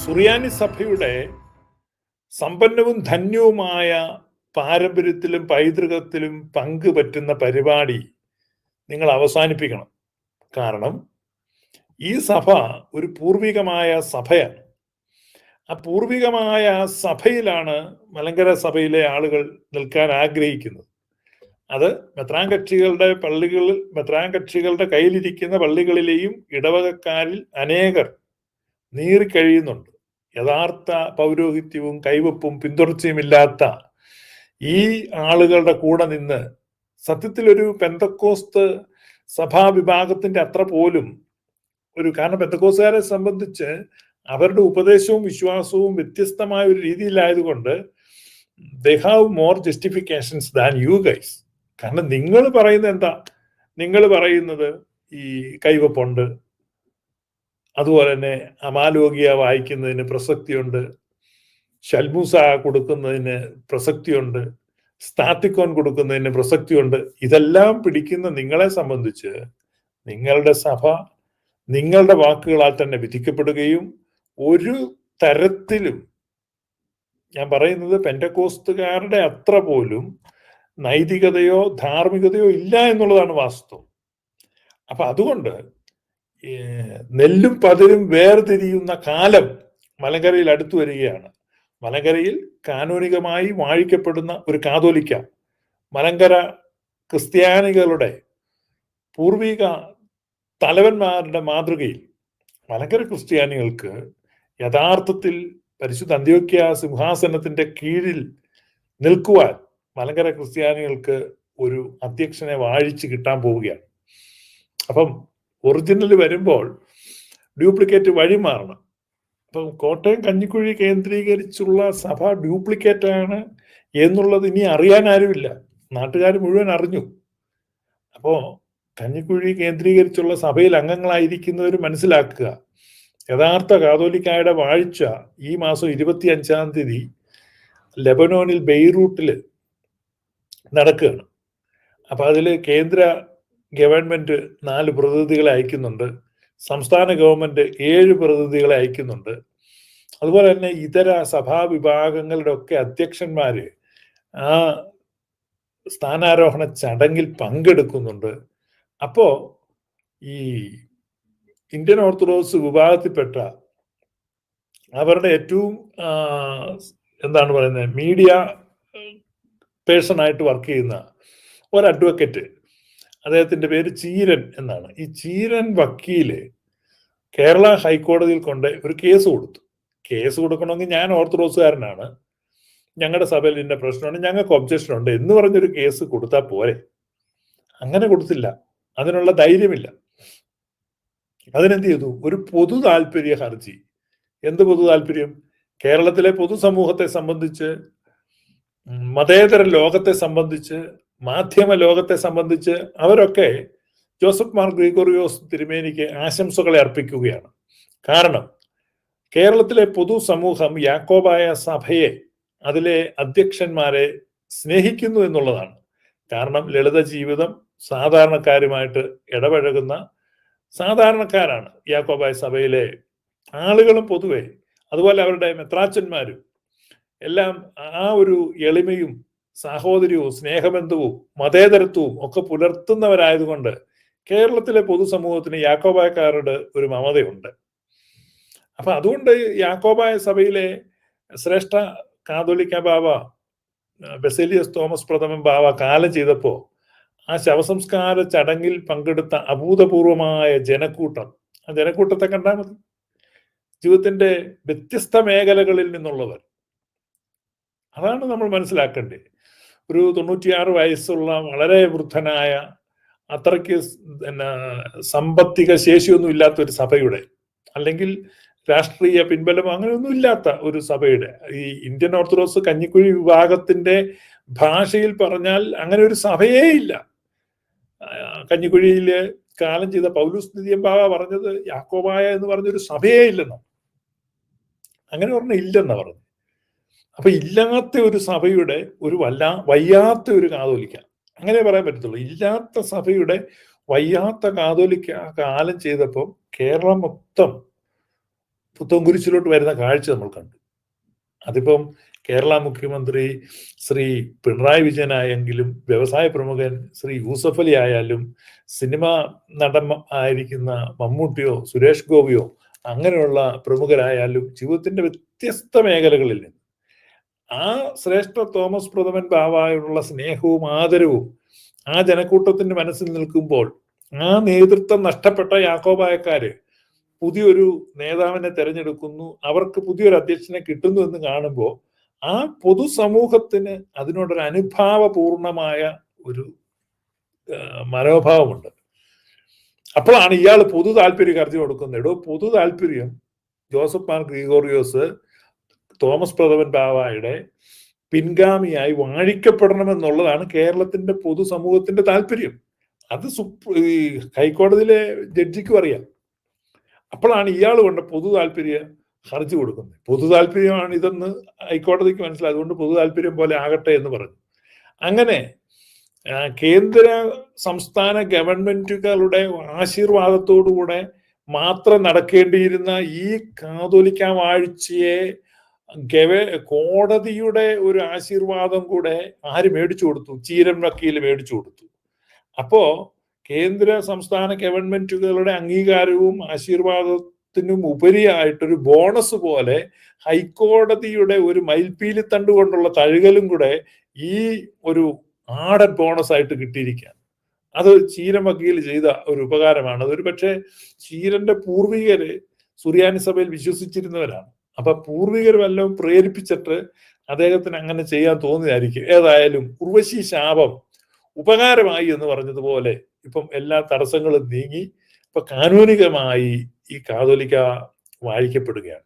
സുറിയാനി സഭയുടെ സമ്പന്നവും ധന്യവുമായ പാരമ്പര്യത്തിലും പൈതൃകത്തിലും പങ്കുപറ്റുന്ന പരിപാടി നിങ്ങൾ അവസാനിപ്പിക്കണം. കാരണം ഈ സഭ ഒരു പൂർവികമായ സഭയാണ്. ആ പൂർവികമായ സഭയിലാണ് മലങ്കര സഭയിലെ ആളുകൾ നിൽക്കാൻ ആഗ്രഹിക്കുന്നത്. അത് മെത്രാൻ കക്ഷികളുടെ കയ്യിലിരിക്കുന്ന പള്ളികളിലെയും ഇടവകക്കാരിൽ അനേകർ നീറിക്കഴിയുന്നുണ്ട്. യഥാർത്ഥ പൗരോഹിത്യവും കൈവപ്പും പിന്തുടർച്ചയുമില്ലാത്ത ഈ ആളുകളുടെ കൂടെ നിന്ന് സത്യത്തിൽ ഒരു പെന്തക്കോസ്ത് സഭാ വിഭാഗത്തിന്റെ അത്ര പോലും കാരണം പെന്തക്കോസ്തുകാരെ സംബന്ധിച്ച് അവരുടെ ഉപദേശവും വിശ്വാസവും വ്യത്യസ്തമായ ഒരു രീതിയിലായതുകൊണ്ട് they have more justifications than you guys. കാരണം നിങ്ങൾ പറയുന്നത് എന്താ? നിങ്ങൾ പറയുന്നത് ഈ കൈവപ്പുണ്ട്, അതുപോലെ തന്നെ അമാലോകിയ വായിക്കുന്നതിന് പ്രസക്തിയുണ്ട്, ഷൽമൂസ കൊടുക്കുന്നതിന് പ്രസക്തിയുണ്ട്, സ്താത്തിക്കോൻ കൊടുക്കുന്നതിന് പ്രസക്തിയുണ്ട്. ഇതെല്ലാം പിടിക്കുന്ന നിങ്ങളെ സംബന്ധിച്ച് നിങ്ങളുടെ സഭ നിങ്ങളുടെ വാക്കുകളാൽ തന്നെ വിധിക്കപ്പെടുകയും ഒരു തരത്തിലും, ഞാൻ പറയുന്നത് പെന്തക്കോസ്തുകാരുടെ അത്ര പോലും നൈതികതയോ ധാർമ്മികതയോ ഇല്ല എന്നുള്ളതാണ് വാസ്തവം. അപ്പൊ അതുകൊണ്ട് നെല്ലും പതിരും വേർതിരിയുന്ന കാലം മലങ്കരയിൽ അടുത്തു വരികയാണ്. മലങ്കരയിൽ കാനോനികമായി വാഴിക്കപ്പെടുന്ന ഒരു കാതോലിക്ക മലങ്കര ക്രിസ്ത്യാനികളുടെ പൂർവിക തലവന്മാരുടെ മാതൃകയിൽ മലങ്കര ക്രിസ്ത്യാനികൾക്ക് യഥാർത്ഥത്തിൽ പരിശുദ്ധ അന്ത്യോക്യ സിംഹാസനത്തിന്റെ കീഴിൽ നിൽക്കുവാൻ മലങ്കര ക്രിസ്ത്യാനികൾക്ക് ഒരു അധ്യക്ഷനെ വാഴിച്ച് കിട്ടാൻ പോവുകയാണ്. അപ്പം ഒറിജിനൽ വരുമ്പോൾ ഡ്യൂപ്ലിക്കേറ്റ് വഴിമാറണം. അപ്പം കോട്ടയം കഞ്ഞിക്കുഴി കേന്ദ്രീകരിച്ചുള്ള സഭ ഡ്യൂപ്ലിക്കേറ്റ് ആണ് എന്നുള്ളത് ഇനി അറിയാൻ ആരുമില്ല. നാട്ടുകാർ മുഴുവൻ അറിഞ്ഞു. അപ്പോ കഞ്ഞിക്കുഴി കേന്ദ്രീകരിച്ചുള്ള സഭയിൽ അംഗങ്ങളായിരിക്കുന്നവർ മനസ്സിലാക്കുക, യഥാർത്ഥ കാതോലിക്കായുടെ വാഴ്ച ഈ മാസം 25-ാം തീയതി ലെബനോനിൽ ബെയ്റൂട്ടിൽ നടക്കുകയാണ്. അപ്പൊ അതിൽ കേന്ദ്ര ഗവൺമെന്റ് 4 പ്രതിനിധികളെ അയക്കുന്നുണ്ട്, സംസ്ഥാന ഗവൺമെന്റ് 7 പ്രതിനിധികളെ അയക്കുന്നുണ്ട്. അതുപോലെ തന്നെ ഇതര സഭാ വിഭാഗങ്ങളുടെ ഒക്കെ അധ്യക്ഷന്മാര് ആ സ്ഥാനാരോഹണ ചടങ്ങിൽ പങ്കെടുക്കുന്നുണ്ട്. അപ്പോ ഈ ഇന്ത്യൻ ഓർത്തഡോക്സ് വിഭാഗത്തിൽപ്പെട്ട അവരുടെ ഏറ്റവും എന്താണ് പറയുന്നത്, മീഡിയ പേഴ്സൺ ആയിട്ട് വർക്ക് ചെയ്യുന്ന ഒരു അഡ്വക്കേറ്റ്, അദ്ദേഹത്തിന്റെ പേര് ചീരൻ എന്നാണ്. ഈ ചീരൻ വക്കീല് കേരള ഹൈക്കോടതിയിൽ കൊണ്ട് ഒരു കേസ് കൊടുത്തു. കേസ് കൊടുക്കണമെങ്കിൽ ഞാൻ ഓർത്തഡോക്സുകാരനാണ്, ഞങ്ങളുടെ സഭയിൽ ഇന്ന പ്രശ്നമുണ്ട്, ഞങ്ങൾക്ക് ഒബ്ജക്ഷൻ ഉണ്ട് എന്ന് പറഞ്ഞൊരു കേസ് കൊടുത്താൽ പോരെ. അങ്ങനെ കൊടുത്തില്ല, അതിനുള്ള ധൈര്യമില്ല. അതിനെന്ത് ചെയ്തു? ഒരു പൊതു താല്പര്യ ഹർജി. എന്ത് പൊതു താല്പര്യം? കേരളത്തിലെ പൊതുസമൂഹത്തെ സംബന്ധിച്ച്, മതേതര ലോകത്തെ സംബന്ധിച്ച്, മാധ്യമ ലോകത്തെ സംബന്ധിച്ച് അവരൊക്കെ ജോസഫ് മാർ ഗ്രിഗോറിയോസ് തിരുമേനിക്ക് ആശംസകളെ അർപ്പിക്കുകയാണ്. കാരണം കേരളത്തിലെ പൊതുസമൂഹം യാക്കോബായ സഭയെ, അതിലെ അധ്യക്ഷന്മാരെ സ്നേഹിക്കുന്നു എന്നുള്ളതാണ്. കാരണം ലളിത ജീവിതം, സാധാരണക്കാരുമായിട്ട് ഇടപഴകുന്ന സാധാരണക്കാരാണ് യാക്കോബായ സഭയിലെ ആളുകളും പൊതുവെ. അതുപോലെ അവരുടെ മെത്രാച്ചന്മാരും എല്ലാം ആ ഒരു എളിമയും സാഹോദര്യവും സ്നേഹബന്ധവും മതേതരത്വവും ഒക്കെ പുലർത്തുന്നവരായതുകൊണ്ട് കേരളത്തിലെ പൊതുസമൂഹത്തിന് യാക്കോബായക്കാരുടെ ഒരു മമതയുണ്ട്. അപ്പൊ അതുകൊണ്ട് യാക്കോബായ സഭയിലെ ശ്രേഷ്ഠ കാതോലിക്ക ബാവ ബസേലിയസ് തോമസ് പ്രഥമൻ ബാവ കാലം ചെയ്തപ്പോ ആ ശവസംസ്കാര ചടങ്ങിൽ പങ്കെടുത്ത അഭൂതപൂർവമായ ജനക്കൂട്ടം, ആ ജനക്കൂട്ടത്തെ കണ്ടാൽ മതി. ജീവിതത്തിന്റെ വ്യത്യസ്ത മേഖലകളിൽ നിന്നുള്ളവർ. അതാണ് നമ്മൾ മനസ്സിലാക്കേണ്ടത്. ഒരു 96 വയസ്സുള്ള വളരെ വൃദ്ധനായ, അത്രയ്ക്ക് സാമ്പത്തിക ശേഷിയൊന്നും ഇല്ലാത്ത ഒരു സഭയുടെ, അല്ലെങ്കിൽ രാഷ്ട്രീയ പിൻബലം അങ്ങനെയൊന്നും ഇല്ലാത്ത ഒരു സഭയുടെ, ഈ ഇന്ത്യൻ ഓർത്തഡോക്സ് കഞ്ഞിക്കുഴി വിഭാഗത്തിന്റെ ഭാഷയിൽ പറഞ്ഞാൽ അങ്ങനെ ഒരു സഭയേ ഇല്ല. കഞ്ഞിക്കുഴിയില് കാലം ചെയ്ത പൗലൂസ് നിധിയം ബാവ പറഞ്ഞത് യാക്കോബായ എന്ന് പറഞ്ഞൊരു സഭയേ ഇല്ലെന്നോ, അങ്ങനെ പറഞ്ഞ ഇല്ലെന്നാ പറഞ്ഞു. അപ്പൊ ഇല്ലാത്ത ഒരു സഭയുടെ ഒരു വയ്യാത്ത ഒരു കാതോലിക്ക, അങ്ങനെ പറയാൻ പറ്റത്തുള്ളൂ. ഇല്ലാത്ത സഭയുടെ വയ്യാത്ത കാതോലിക്ക കാലം ചെയ്തപ്പോൾ കേരളം മൊത്തം പുത്തൻകുരിശിലോട്ട് വരുന്ന കാഴ്ച നമ്മൾ കണ്ടു. അതിപ്പം കേരള മുഖ്യമന്ത്രി ശ്രീ പിണറായി വിജയനായെങ്കിലും, വ്യവസായ പ്രമുഖൻ ശ്രീ യൂസഫ് അലി ആയാലും, സിനിമ നടൻ ആയിരിക്കുന്ന മമ്മൂട്ടിയോ സുരേഷ് ഗോപിയോ അങ്ങനെയുള്ള പ്രമുഖരായാലും ജീവിതത്തിന്റെ വ്യത്യസ്ത മേഖലകളിൽ നിന്ന് ആ ശ്രേഷ്ഠ തോമസ് പ്രഥമൻ ബാവായോടുള്ള സ്നേഹവും ആദരവും ആ ജനക്കൂട്ടത്തിന്റെ മനസ്സിൽ നിൽക്കുമ്പോൾ, ആ നേതൃത്വം നഷ്ടപ്പെട്ട യാക്കോബായക്കാര് പുതിയൊരു നേതാവിനെ തെരഞ്ഞെടുക്കുന്നു, അവർക്ക് പുതിയൊരു അധ്യക്ഷനെ കിട്ടുന്നു എന്ന് കാണുമ്പോൾ ആ പൊതുസമൂഹത്തിന് അതിനോടൊരു അനുഭാവപൂർണമായ ഒരു മനോഭാവമുണ്ട്. അപ്പോഴാണ് ഇയാൾ പൊതു താല്പര്യം ഹർജി കൊടുക്കുന്നത്. എടോ, പൊതു താല്പര്യം ജോസഫ് മാർ ഗ്രിഗോറിയോസ് തോമസ് പ്രഥമൻ ബാവായുടെ പിൻഗാമിയായി വാഴിക്കപ്പെടണമെന്നുള്ളതാണ് കേരളത്തിന്റെ പൊതുസമൂഹത്തിന്റെ താല്പര്യം. അത് ഹൈക്കോടതിയിലെ ജഡ്ജിക്കും അറിയാം. അപ്പോഴാണ് ഇയാൾ കൊണ്ട് പൊതു താല്പര്യ ഹർജി കൊടുക്കുന്നത്. പൊതു താല്പര്യമാണ് ഇതെന്ന് ഹൈക്കോടതിക്ക് മനസ്സിലായി. അതുകൊണ്ട് പൊതു താല്പര്യം പോലെ ആകട്ടെ എന്ന് പറഞ്ഞു. അങ്ങനെ കേന്ദ്ര സംസ്ഥാന ഗവൺമെന്റുകളുടെ ആശീർവാദത്തോടുകൂടെ മാത്രം നടക്കേണ്ടിയിരുന്ന ഈ കാതോലിക്ക വാഴ്ചയെ കോടതിയുടെ ഒരു ആശീർവാദം കൂടെ ആര് മേടിച്ചു കൊടുത്തു? ചീരൻ വക്കീൽ മേടിച്ചു കൊടുത്തു. അപ്പോ കേന്ദ്ര സംസ്ഥാന ഗവൺമെന്റുകളുടെ അംഗീകാരവും ആശീർവാദത്തിനും ഉപരിയായിട്ടൊരു ബോണസ് പോലെ ഹൈക്കോടതിയുടെ ഒരു മയിൽപ്പീലിത്തണ്ട് കൊണ്ടുള്ള തഴുകലും കൂടെ ഈ ഒരു ആഡഡ് ബോണസ് ആയിട്ട് കിട്ടിയിരിക്കുകയാണ്. അത് ചീരൻ വക്കീൽ ചെയ്ത ഒരു ഉപകാരമാണ്. അതൊരു പക്ഷേ ചീരന്റെ പൂർവികര് സുറിയാനി സഭയിൽ വിശ്വസിച്ചിരുന്നവരാണ്. അപ്പൊ പൂർവികർ വല്ലതും പ്രേരിപ്പിച്ചിട്ട് അദ്ദേഹത്തിന് അങ്ങനെ ചെയ്യാൻ തോന്നിയതായിരിക്കും. ഏതായാലും ഉർവശി ശാപം ഉപകാരമായി എന്ന് പറഞ്ഞതുപോലെ ഇപ്പം എല്ലാ തടസ്സങ്ങളും നീങ്ങി ഇപ്പൊ കാനൂനികമായി ഈ കാതോലിക്ക വാഴിക്കപ്പെടുകയാണ്.